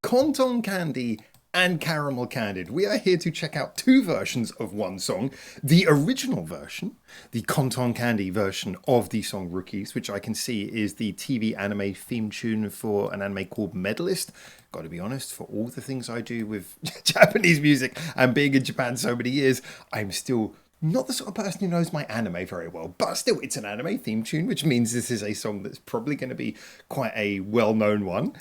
Konton Candy and Caramel Candid. We are here to check out two versions of one song. The original version, the Konton Candy version of the song Rookies, which I can see is the TV anime theme tune for an anime called Medalist. Got to be honest, for all the things I do with Japanese music and being in Japan so many years, I'm still not the sort of person who knows my anime very well, but still it's an anime theme tune, which means this is a song that's probably going to be quite a well-known one.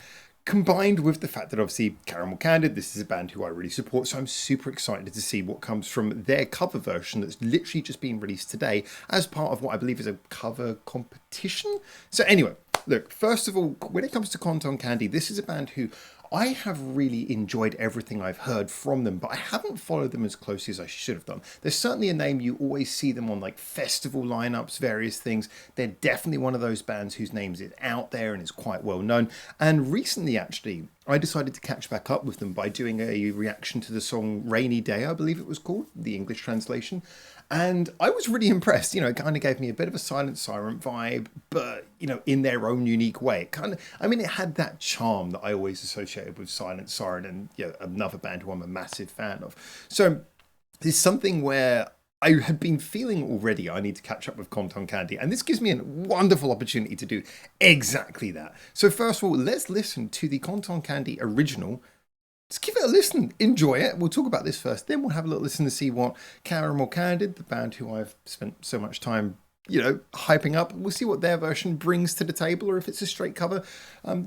Combined with the fact that obviously Caramel Candid, this is a band who I really support, so I'm super excited to see what comes from their cover version that's literally just been released today as part of what I believe is a cover competition. So anyway, look, first of all, when it comes to Konton Candy, this is a band who I have really enjoyed everything I've heard from them, but I haven't followed them as closely as I should have done. There's certainly a name you always see them on like festival lineups, various things. They're definitely one of those bands whose names is out there and is quite well known. And recently, actually, I decided to catch back up with them by doing a reaction to the song Rainy Day, I believe it was called, the English translation. And I was really impressed. You know, it kind of gave me a bit of a Silent Siren vibe, but, you know, in their own unique way. It kind of, I mean, it had that charm that I always associated with Silent Siren and, you know, another band who I'm a massive fan of. So there's something where I had been feeling already I need to catch up with Konton Candy, and this gives me a wonderful opportunity to do exactly that. So first of all, let's listen to the Konton Candy original. Let's give it a listen, enjoy it. We'll talk about this first, then we'll have a little listen to see what Caramel Candid, the band who I've spent so much time, you know, hyping up, we'll see what their version brings to the table, or if it's a straight cover.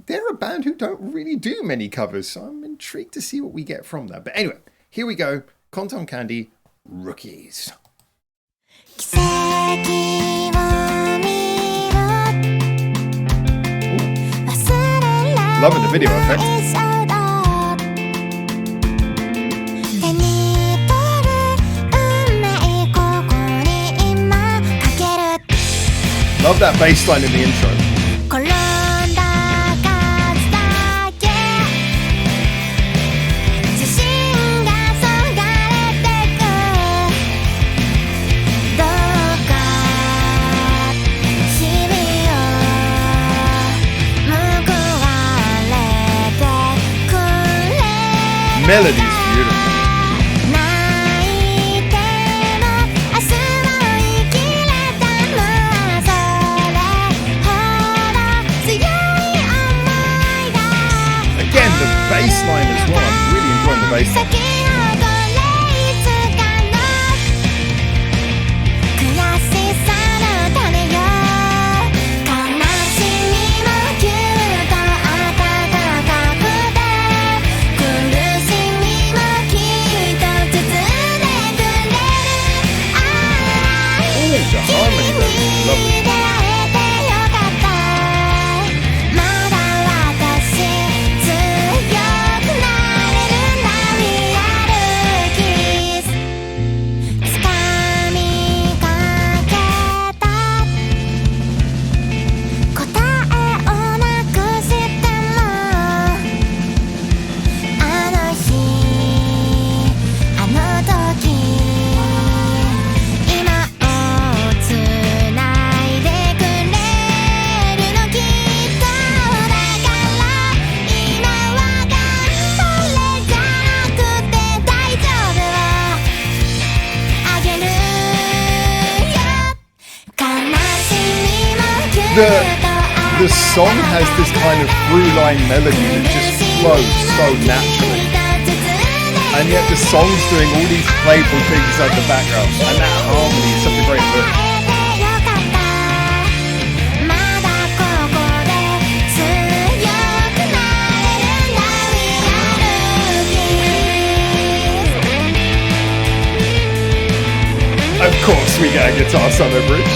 They're a band who don't really do many covers, so I'm intrigued to see what we get from that. But anyway, here we go, Konton Candy, Rookies. Loving the video effect. Love that bass line in the intro. Melody's beautiful. Bass line as well. I'm really enjoying the bass line. Oh, the harmony there is lovely. The song has this kind of through-line melody that just flows so naturally. And yet the song's doing all these playful things inside the background. And that harmony is such a great hook. Of course we get a guitar solo bridge.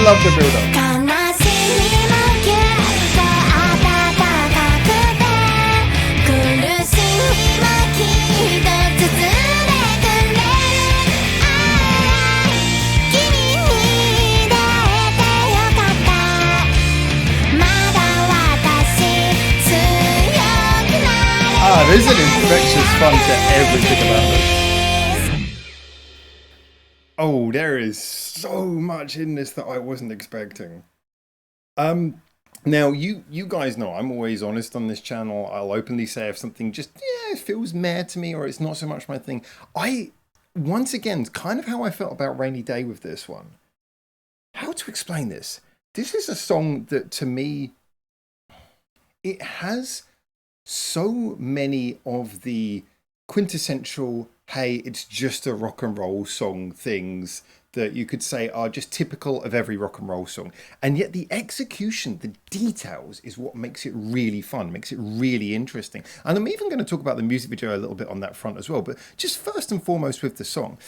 Love the build-up. is an infectious fun to everything about this. Oh, there is so much in this that I wasn't expecting. Now you guys know I'm always honest on this channel. I'll openly say if something just it feels meh to me or it's not so much my thing. Once again, kind of how I felt about Rainy Day with this one. How to explain this? This is a song that to me, it has so many of the quintessential, hey, it's just a rock and roll song things that you could say are just typical of every rock and roll song. And yet the execution, the details is what makes it really fun, makes it really interesting. And I'm even going to talk about the music video a little bit on that front as well. But just first and foremost with the song,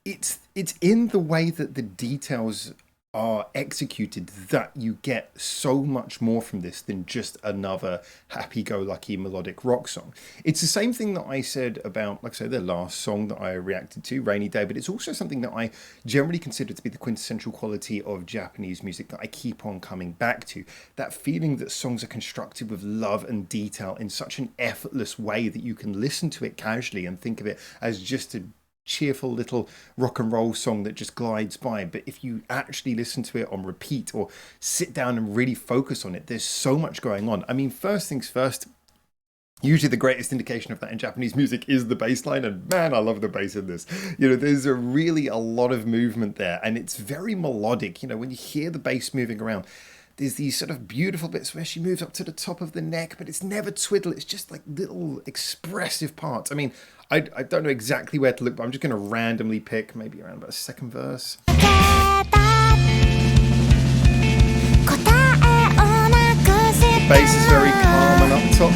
it's in the way that the details are executed that you get so much more from this than just another happy-go-lucky melodic rock song. It's the same thing that I said about, like I said, the last song that I reacted to, Rainy Day, but it's also something that I generally consider to be the quintessential quality of Japanese music that I keep on coming back to. That feeling that songs are constructed with love and detail in such an effortless way that you can listen to it casually and think of it as just a cheerful little rock and roll song that just glides by. But if you actually listen to it on repeat or sit down and really focus on it, there's so much going on. I mean, first things first, usually the greatest indication of that in Japanese music is the bass line, and man, I love the bass in this. You know, there's a lot of movement there, and it's very melodic. You know, when you hear the bass moving around, there's these sort of beautiful bits where she moves up to the top of the neck, but it's never twiddle. It's just like little expressive parts. I mean, I don't know exactly where to look, but I'm just going to randomly pick maybe around about a second verse. Bass is very calm and up top.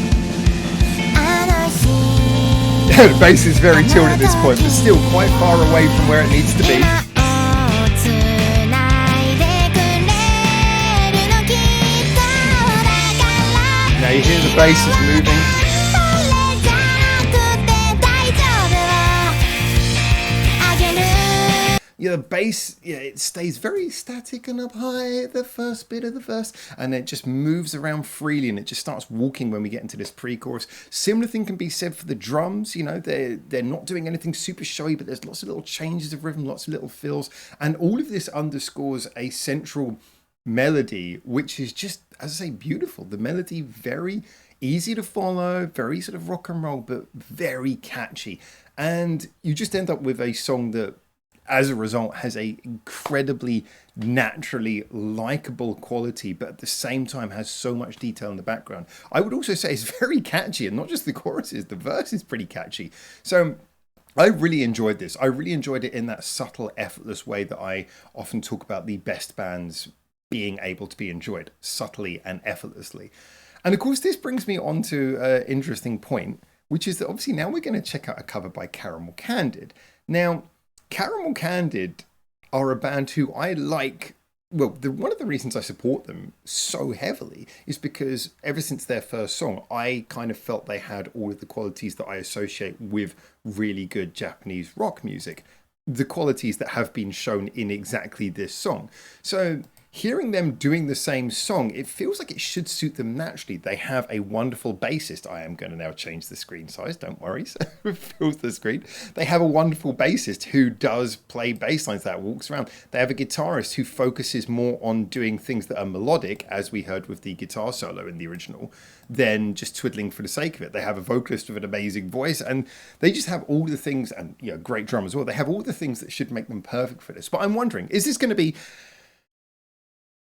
The bass is very chilled at this point, but still quite far away from where it needs to be. Now you hear the bass is moving. Yeah, the bass, it stays very static and up high at the first bit of the verse, and it just moves around freely, and it just starts walking when we get into this pre-chorus. Similar thing can be said for the drums. You know, they're not doing anything super showy, but there's lots of little changes of rhythm, lots of little fills, and all of this underscores a central melody, which is just, as I say, beautiful. The melody, very easy to follow, very sort of rock and roll, but very catchy. And you just end up with a song that, as a result, has a incredibly naturally likable quality, but at the same time has so much detail in the background. I would also say it's very catchy, and not just the choruses, the verse is pretty catchy. So I really enjoyed this. I really enjoyed it in that subtle, effortless way that I often talk about the best bands being able to be enjoyed subtly and effortlessly. And of course, this brings me on to an interesting point, which is that obviously now we're going to check out a cover by Caramel Candid. Now, Caramel Candid are a band who I like. Well, one of the reasons I support them so heavily is because ever since their first song, I kind of felt they had all of the qualities that I associate with really good Japanese rock music. The qualities that have been shown in exactly this song. So hearing them doing the same song, it feels like it should suit them naturally. They have a wonderful bassist. I am going to now change the screen size, don't worry, so it fills the screen. They have a wonderful bassist who does play bass lines, that walks around. They have a guitarist who focuses more on doing things that are melodic, as we heard with the guitar solo in the original, than just twiddling for the sake of it. They have a vocalist with an amazing voice, and they just have all the things, and great drum as well. They have all the things that should make them perfect for this. But I'm wondering, is this going to be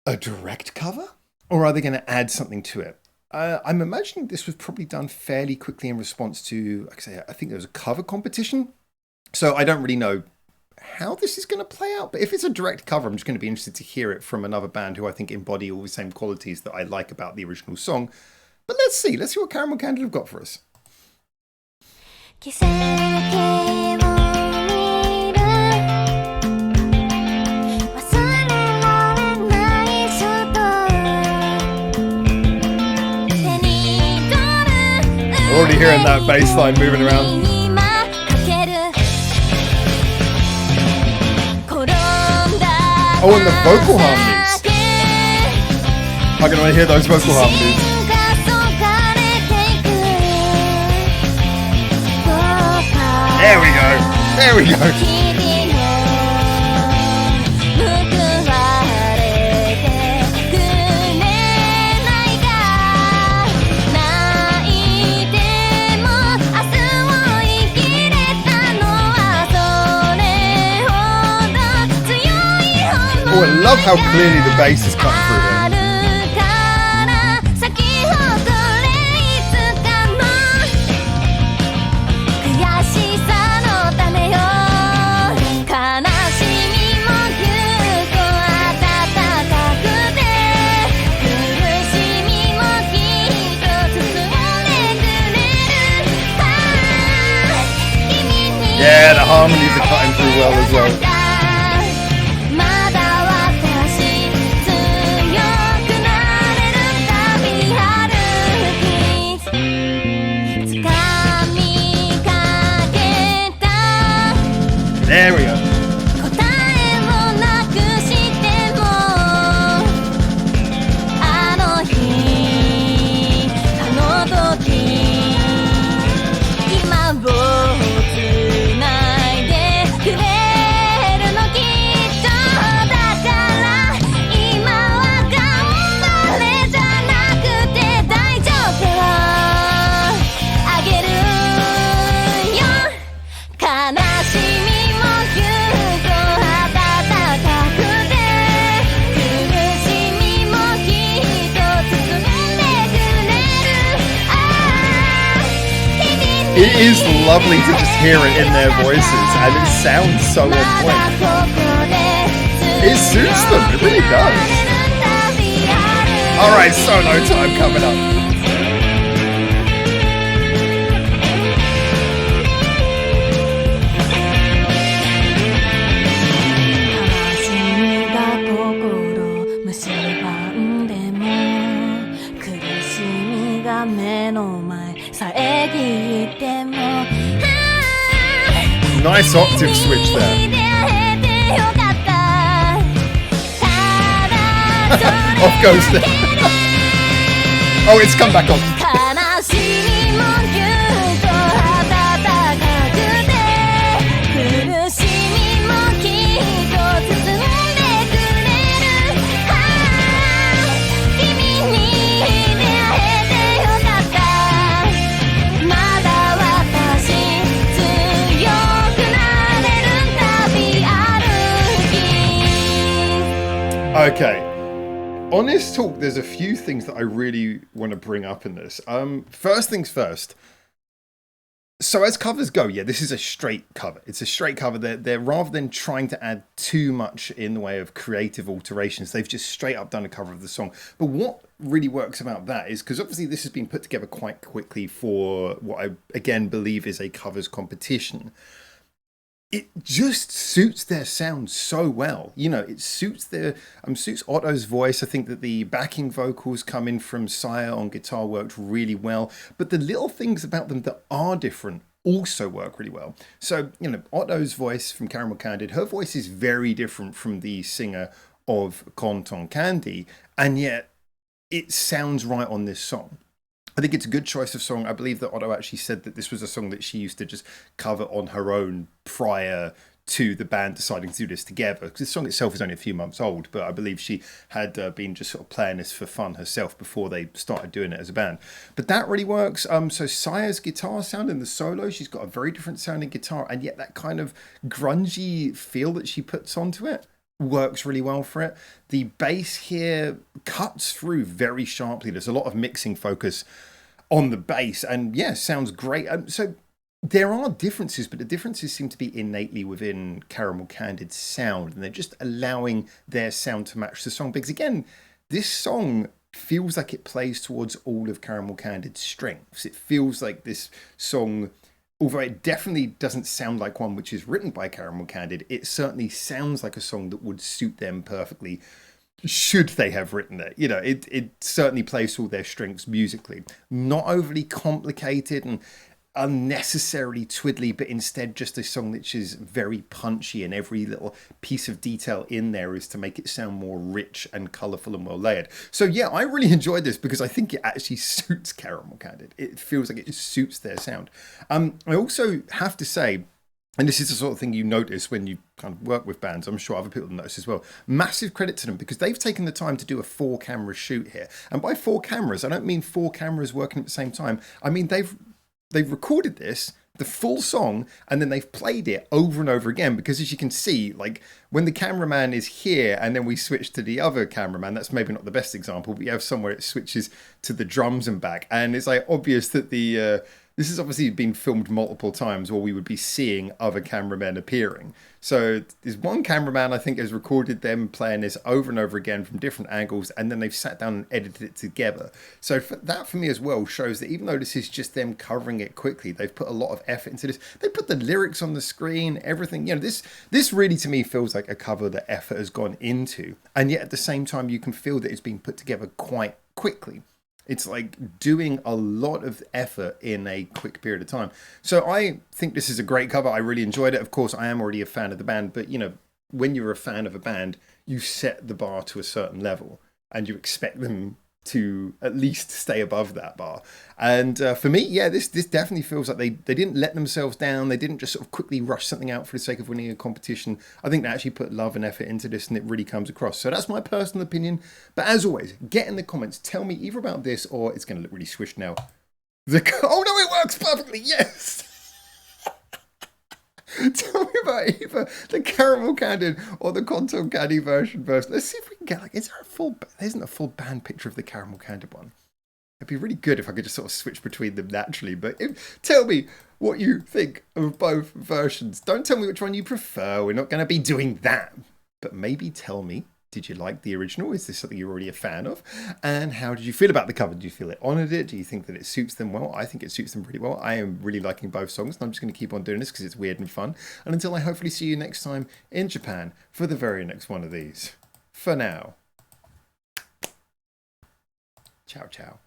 a direct cover, or are they going to add something to it? I'm imagining this was probably done fairly quickly in response to, like I say, I think there was a cover competition. So I don't really know how this is going to play out. But if it's a direct cover, I'm just going to be interested to hear it from another band who I think embody all the same qualities that I like about the original song. But let's see what Caramel Candid have got for us. Already hearing that bass line moving around. Oh, and the vocal harmonies. I can only hear those vocal harmonies. There we go. There we go. Oh, I love how clearly the bass is cutting through there. Yeah, the harmonies are cutting through well as well. There we go. It is lovely to just hear it in their voices, and it sounds so on point. It suits them, it really does. Alright, solo time coming up. Nice octave switch there. Off goes the... Oh, it's come back on. Okay, honest talk, there's a few things that I really want to bring up in this. First things first. So as covers go, yeah, this is a straight cover. It's a straight cover. They're rather than trying to add too much in the way of creative alterations, they've just straight up done a cover of the song. But what really works about that is, because obviously this has been put together quite quickly for what I, again, believe is a covers competition. It just suits their sound so well. You know, it suits their suits Otto's voice. I think that the backing vocals coming from Saya on guitar worked really well. But the little things about them that are different also work really well. So, you know, Otto's voice from Caramel Candid, her voice is very different from the singer of Konton Candy, and yet it sounds right on this song. I think it's a good choice of song. I believe that Otto actually said that this was a song that she used to just cover on her own prior to the band deciding to do this together. Because the song itself is only a few months old, but I believe she had been just sort of playing this for fun herself before they started doing it as a band. But that really works. So Saya's guitar sound in the solo, she's got a very different sounding guitar, and yet that kind of grungy feel that she puts onto it works really well for it. The bass here cuts through very sharply. There's a lot of mixing focus on the bass, and yeah, sounds great. So there are differences, but the differences seem to be innately within Caramel Candid's sound, and they're just allowing their sound to match the song. Because again, this song feels like it plays towards all of Caramel Candid's strengths. It feels like this song, although it definitely doesn't sound like one which is written by Caramel Candid, it certainly sounds like a song that would suit them perfectly should they have written it. You know, it certainly plays to all their strengths musically. Not overly complicated and unnecessarily twiddly, but instead just a song which is very punchy, and every little piece of detail in there is to make it sound more rich and colourful and well layered. So yeah, I really enjoyed this because I think it actually suits Caramel Candid. It feels like it suits their sound. I also have to say, And this is the sort of thing you notice when you kind of work with bands. I'm sure other people notice as well. Massive credit to them because they've taken the time to do a 4 camera shoot here. And by 4 cameras, I don't mean 4 cameras working at the same time. I mean they've recorded this, the full song, and then they've played it over and over again. Because as you can see, like when the cameraman is here and then we switch to the other cameraman, that's maybe not the best example, but you have somewhere it switches to the drums and back. And it's like obvious that the this has obviously been filmed multiple times, or we would be seeing other cameramen appearing. So there's one cameraman I think has recorded them playing this over and over again from different angles, and then they've sat down and edited it together. So that for me as well shows that even though this is just them covering it quickly, they've put a lot of effort into this. They put the lyrics on the screen, everything. You know, this really to me feels like a cover that effort has gone into, and yet at the same time you can feel that it's been put together quite quickly. It's like doing a lot of effort in a quick period of time. So I think this is a great cover. I really enjoyed it. Of course, I am already a fan of the band, but you know, when you're a fan of a band, you set the bar to a certain level and you expect them to at least stay above that bar. And for me, yeah, this definitely feels like they didn't let themselves down. They didn't just sort of quickly rush something out for the sake of winning a competition. I think they actually put love and effort into this, and it really comes across. So that's my personal opinion. But as always, get in the comments. Tell me either about this, or it's going to look really squished now. Oh no, it works perfectly. Yes. Tell me about either the caramel candied or the Conton candy version first. Let's see if we can get like, is there a full? There isn't a full band picture of the caramel candied one. It'd be really good if I could just sort of switch between them naturally. But tell me what you think of both versions. Don't tell me which one you prefer. We're not going to be doing that. But maybe tell me, did you like the original? Is this something you're already a fan of? And how did you feel about the cover? Do you feel it honoured it? Do you think that it suits them well? I think it suits them pretty well. I am really liking both songs, and I'm just going to keep on doing this because it's weird and fun. And until I hopefully see you next time in Japan for the very next one of these. For now, ciao, ciao.